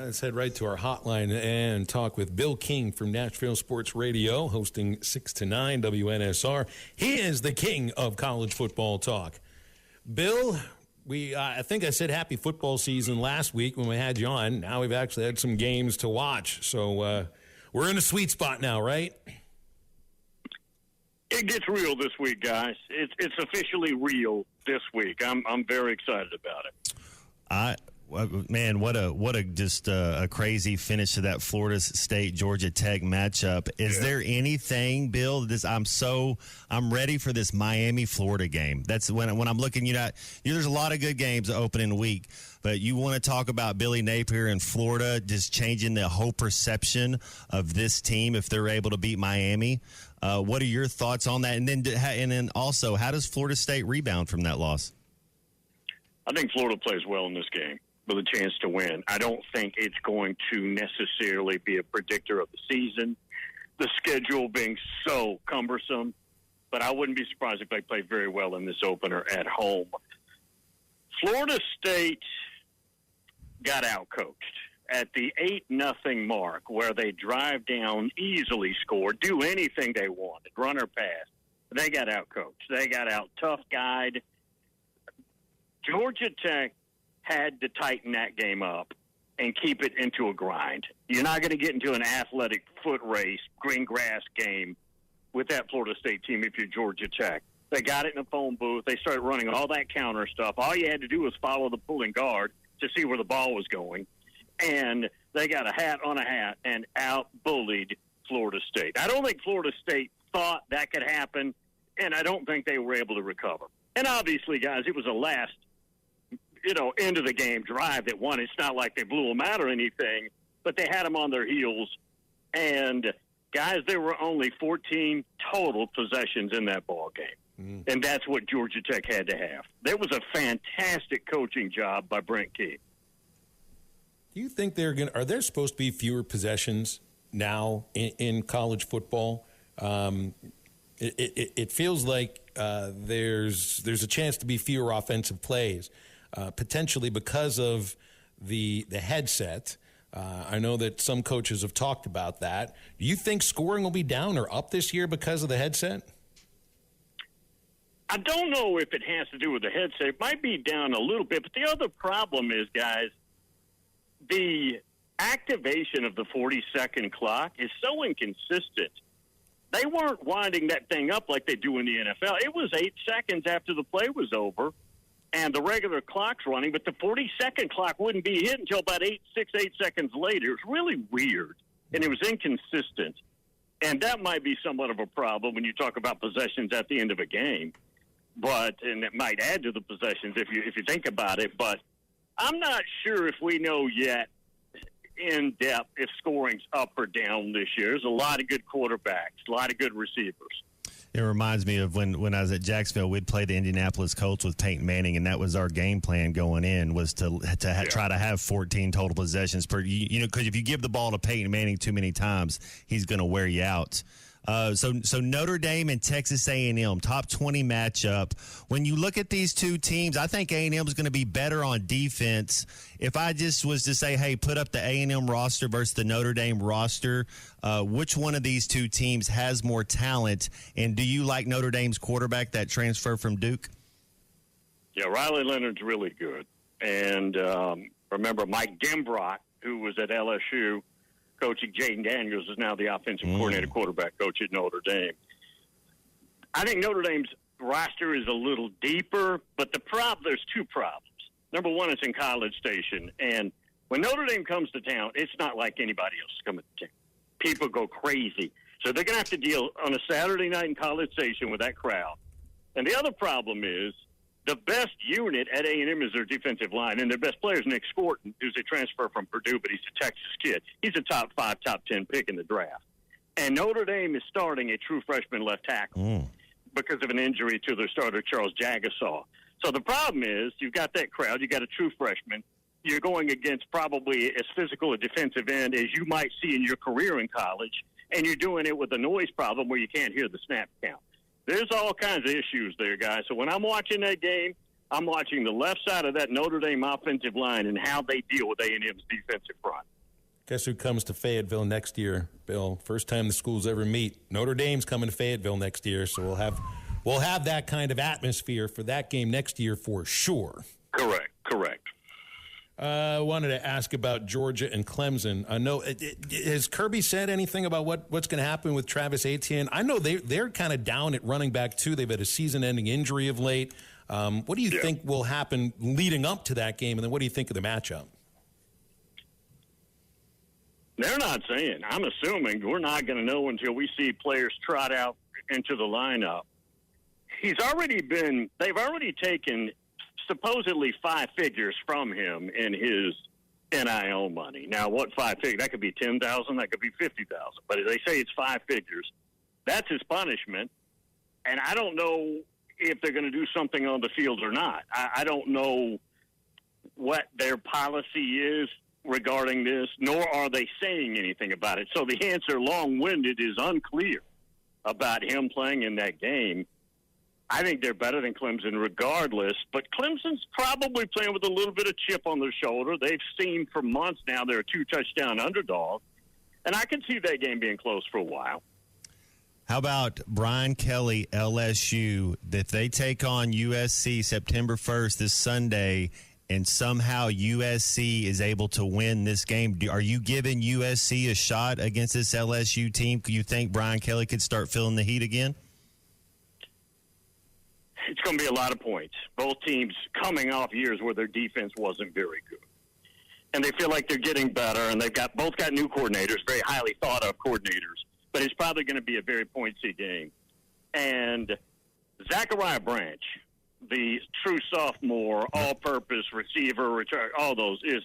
Let's head right to our hotline and talk with Bill King from Nashville Sports Radio, hosting 6 to 9 WNSR. He is the king of college football talk. Bill, I think I said happy football season last week when we had you on. Now we've actually had some games to watch. So we're in a sweet spot now, right? It gets real this week, guys. It's officially real this week. I'm very excited about it. Man, what a just a crazy finish to that Florida State Georgia Tech matchup. Is there anything, Bill? I'm ready for this Miami Florida game. That's when I'm looking. There's a lot of good games opening week, but you want to talk about Billy Napier in Florida just changing the whole perception of this team if they're able to beat Miami. What are your thoughts on that? And then also, how does Florida State rebound from that loss? I think Florida plays well in this game with a chance to win. I don't think it's going to necessarily be a predictor of the season, the schedule being so cumbersome, but I wouldn't be surprised if they play very well in this opener at home. Florida State got outcoached at the 8-0 mark where they drive down, easily score, do anything they wanted, run or pass. They got outcoached. They got out tough-guyed. Georgia Tech had to tighten that game up and keep it into a grind. You're not going to get into an athletic foot race, green grass game with that Florida State team if you're Georgia Tech. They got it in the phone booth. They started running all that counter stuff. All you had to do was follow the pulling guard to see where the ball was going. And they got a hat on a hat and out-bullied Florida State. I don't think Florida State thought that could happen, and I don't think they were able to recover. And obviously, guys, it was a last end of the game drive that won. It's not like they blew them out or anything, but they had them on their heels. And, guys, there were only 14 total possessions in that ball game. And that's what Georgia Tech had to have. There was a fantastic coaching job by Brent Key. Do you think are there supposed to be fewer possessions now in college football? It feels like there's a chance to be fewer offensive plays. Potentially because of the headset. I know that some coaches have talked about that. Do you think scoring will be down or up this year because of the headset? I don't know if it has to do with the headset. It might be down a little bit, but the other problem is, guys, the activation of the 40-second clock is so inconsistent. They weren't winding that thing up like they do in the NFL. It was 8 seconds after the play was over, and the regular clock's running, but the 40-second clock wouldn't be hit until about 8 seconds later. It was really weird, and it was inconsistent. And that might be somewhat of a problem when you talk about possessions at the end of a game. And it might add to the possessions if you think about it. But I'm not sure if we know yet in depth if scoring's up or down this year. There's a lot of good quarterbacks, a lot of good receivers. It reminds me of when I was at Jacksonville, we'd play the Indianapolis Colts with Peyton Manning, and that was our game plan going in, was to try to have 14 total possessions per. Because if you give the ball to Peyton Manning too many times, he's going to wear you out. So Notre Dame and Texas A&M, top 20 matchup. When you look at these two teams, I think A&M is going to be better on defense. If I just was to say, hey, put up the A&M roster versus the Notre Dame roster, which one of these two teams has more talent? And do you like Notre Dame's quarterback that transfer from Duke? Yeah, Riley Leonard's really good. And remember, Mike Gimbrock, who was at LSU, coaching Jaden Daniels, is now the offensive coordinator, quarterback coach at Notre Dame. I think Notre Dame's roster is a little deeper, but there's two problems. Number one, it's in College Station, and when Notre Dame comes to town, it's not like anybody else is coming to town. People go crazy. So they're going to have to deal on a Saturday night in College Station with that crowd. And the other problem is the best unit at A&M is their defensive line, and their best player is Nick Scorton, who's a transfer from Purdue, but he's a Texas kid. He's a top 5, top 10 pick in the draft. And Notre Dame is starting a true freshman left tackle because of an injury to their starter, Charles Jagasaw. So the problem is you've got that crowd. You got a true freshman. You're going against probably as physical a defensive end as you might see in your career in college, and you're doing it with a noise problem where you can't hear the snap count. There's all kinds of issues there, guys. So when I'm watching that game, I'm watching the left side of that Notre Dame offensive line and how they deal with A&M's defensive front. Guess who comes to Fayetteville next year, Bill? First time the schools ever meet. Notre Dame's coming to Fayetteville next year, so we'll have that kind of atmosphere for that game next year for sure. Correct. I wanted to ask about Georgia and Clemson. I know has Kirby said anything about what's going to happen with Travis Etienne? I know they're kind of down at running back too. They've had a season-ending injury of late. What do you think will happen leading up to that game, and then what do you think of the matchup? They're not saying. I'm assuming we're not going to know until we see players trot out into the lineup. They've already taken supposedly 5 figures from him in his NIL money. Now, what 5 figures? That could be $10,000, that could be $50,000. But they say it's 5 figures. That's his punishment. And I don't know if they're going to do something on the field or not. I don't know what their policy is regarding this, nor are they saying anything about it. So the answer, long-winded, is unclear about him playing in that game. I think they're better than Clemson regardless, but Clemson's probably playing with a little bit of chip on their shoulder. They've seen for months now they're a 2-touchdown underdog, and I can see that game being close for a while. How about Brian Kelly, LSU, that they take on USC September 1st this Sunday, and somehow USC is able to win this game? Are you giving USC a shot against this LSU team? Do you think Brian Kelly could start feeling the heat again? It's going to be a lot of points. Both teams coming off years where their defense wasn't very good. And they feel like they're getting better, and they've both got new coordinators, very highly thought of coordinators. But it's probably going to be a very pointsy game. And Zachariah Branch, the true sophomore, all-purpose receiver, return, all those, is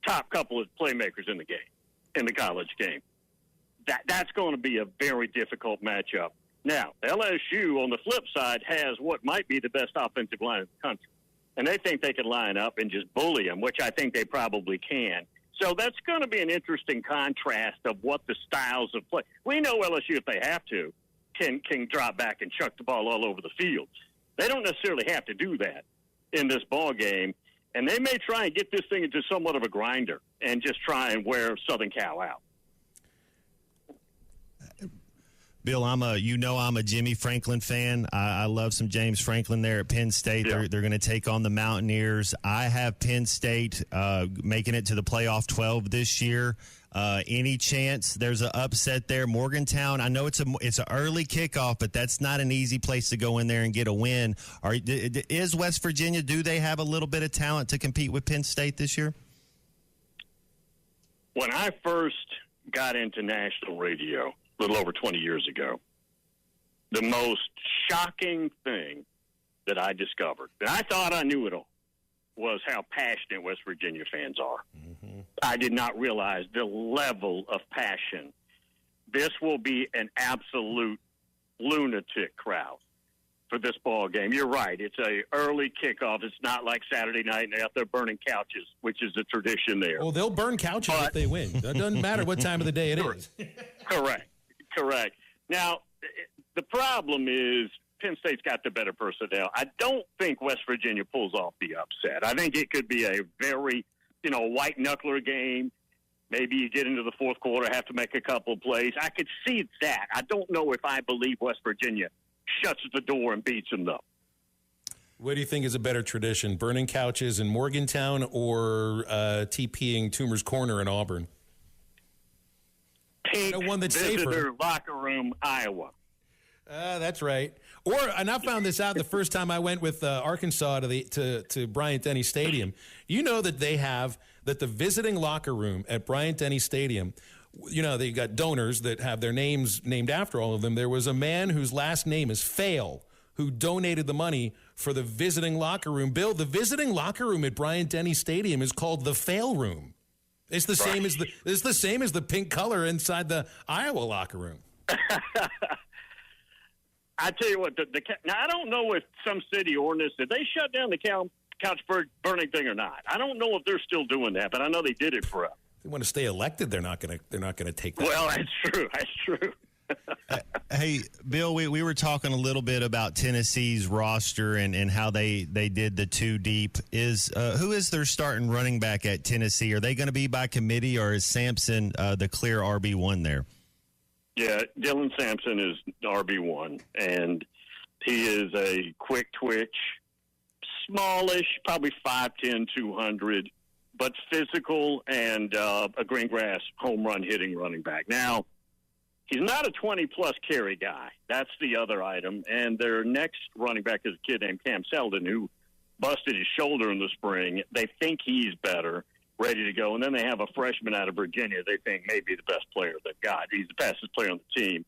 top couple of playmakers in the game, in the college game. That's going to be a very difficult matchup. Now, LSU, on the flip side, has what might be the best offensive line in the country. And they think they can line up and just bully them, which I think they probably can. So that's going to be an interesting contrast of what the styles of play. We know LSU, if they have to, can drop back and chuck the ball all over the field. They don't necessarily have to do that in this ball game. And they may try and get this thing into somewhat of a grinder and just try and wear Southern Cal out. Bill, I'm a Jimmy Franklin fan. I love some James Franklin there at Penn State. Yeah. They're going to take on the Mountaineers. I have Penn State making it to the playoff 12 this year. Any chance there's an upset there? Morgantown, I know it's an early kickoff, but that's not an easy place to go in there and get a win. Is West Virginia, do they have a little bit of talent to compete with Penn State this year? When I first got into national radio, a little over 20 years ago, the most shocking thing that I discovered, and I thought I knew it all, was how passionate West Virginia fans are. Mm-hmm. I did not realize the level of passion. This will be an absolute lunatic crowd for this ball game. You're right. It's a early kickoff. It's not like Saturday night and they're out there burning couches, which is a tradition there. Well, they'll burn couches if they win. It doesn't matter what time of the day it is. Correct. Now, the problem is Penn State's got the better personnel. I don't think West Virginia pulls off the upset. I think it could be a very, white knuckler game. Maybe you get into the fourth quarter, have to make a couple of plays. I could see that. I don't know if I believe West Virginia shuts the door and beats them, though. What do you think is a better tradition, burning couches in Morgantown or TPing Toomer's Corner in Auburn? Pink one that's visitor safer. Locker room, Iowa. That's right. And I found this out the first time I went with Arkansas to Bryant-Denny Stadium. You know that the visiting locker room at Bryant-Denny Stadium, they got donors that have their names named after all of them. There was a man whose last name is Fail who donated the money for the visiting locker room. Bill, the visiting locker room at Bryant-Denny Stadium is called the Fail Room. It's the same as the pink color inside the Iowa locker room. I tell you what, now I don't know if some city ordinance, did they shut down the couch burning thing or not? I don't know if they're still doing that, but I know they did it for us. If they want to stay elected, they're not going to take that. Well, that's true. Hey, Bill, we were talking a little bit about Tennessee's roster and how they did the two deep. Who is their starting running back at Tennessee? Are they going to be by committee, or is Sampson the clear RB1 there? Yeah, Dylan Sampson is RB1, and he is a quick twitch, smallish, probably 5'10", 200, but physical and a green grass home run hitting running back. Now, he's not a 20-plus carry guy. That's the other item. And their next running back is a kid named Cam Seldon, who busted his shoulder in the spring. They think he's better, ready to go. And then they have a freshman out of Virginia they think may be the best player they've got. He's the fastest player on the team,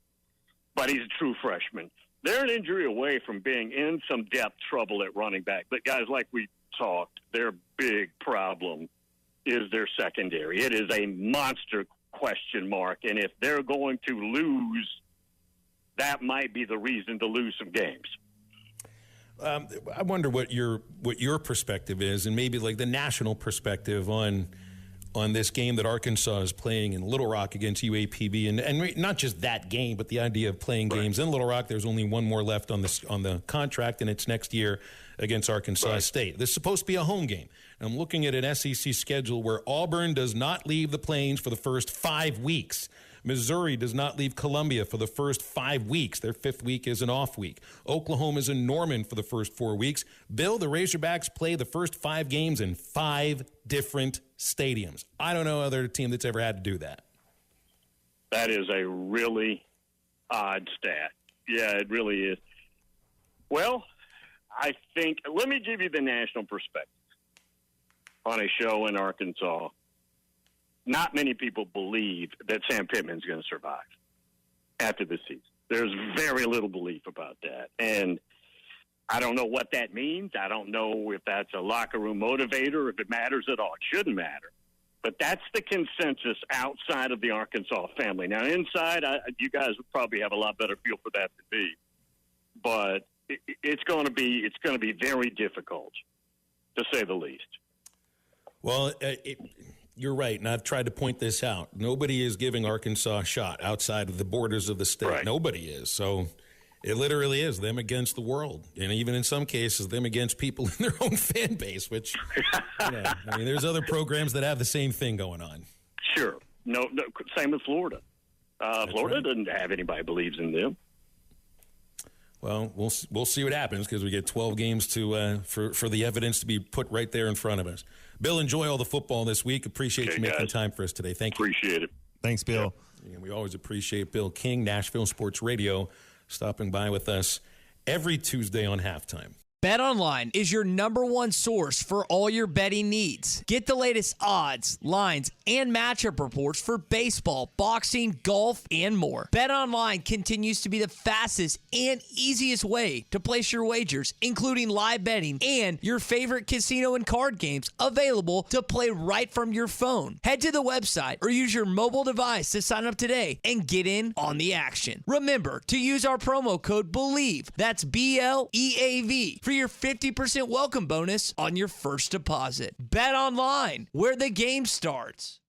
but he's a true freshman. They're an injury away from being in some depth trouble at running back. But, guys, like we talked, their big problem is their secondary. It is a monster question mark, and if they're going to lose, that might be the reason to lose some games. I wonder what your perspective is, and maybe like the national perspective on this game that Arkansas is playing in Little Rock against UAPB, and not just that game, but the idea of playing games in Little Rock. There's only one more left on the contract, and it's next year against Arkansas State. This is supposed to be a home game. I'm looking at an SEC schedule where Auburn does not leave the Plains for the first 5 weeks. Missouri does not leave Columbia for the first 5 weeks. Their fifth week is an off week. Oklahoma is in Norman for the first 4 weeks. Bill, the Razorbacks play the first 5 games in 5 different stadiums. I don't know other team that's ever had to do that. That is a really odd stat. Yeah, it really is. Well, I think, let me give you the national perspective on a show in Arkansas. Not many people believe that Sam Pittman's going to survive after this season. There's very little belief about that. And I don't know what that means. I don't know if that's a locker room motivator, if it matters at all. It shouldn't matter. But that's the consensus outside of the Arkansas family. Now, inside, you guys would probably have a lot better feel for that than me. But it's going to be very difficult, to say the least. Well, you're right, and I've tried to point this out. Nobody is giving Arkansas a shot outside of the borders of the state. Right. Nobody is. So it literally is them against the world, and even in some cases, them against people in their own fan base, which, there's other programs that have the same thing going on. Sure. No same with Florida. Florida doesn't have anybody who believes in them. Well, we'll see what happens because we get 12 games for the evidence to be put right there in front of us. Bill, enjoy all the football this week. Appreciate you making time for us today. Thank you. Appreciate it. Thanks, Bill. And we always appreciate Bill King, Nashville Sports Radio, stopping by with us every Tuesday on Halftime. BetOnline is your #1 source for all your betting needs. Get the latest odds, lines, and matchup reports for baseball, boxing, golf, and more. BetOnline continues to be the fastest and easiest way to place your wagers, including live betting and your favorite casino and card games available to play right from your phone. Head to the website or use your mobile device to sign up today and get in on the action. Remember to use our promo code BELIEVE, that's BLEAV, for your 50% welcome bonus on your first deposit. Bet online, where the game starts.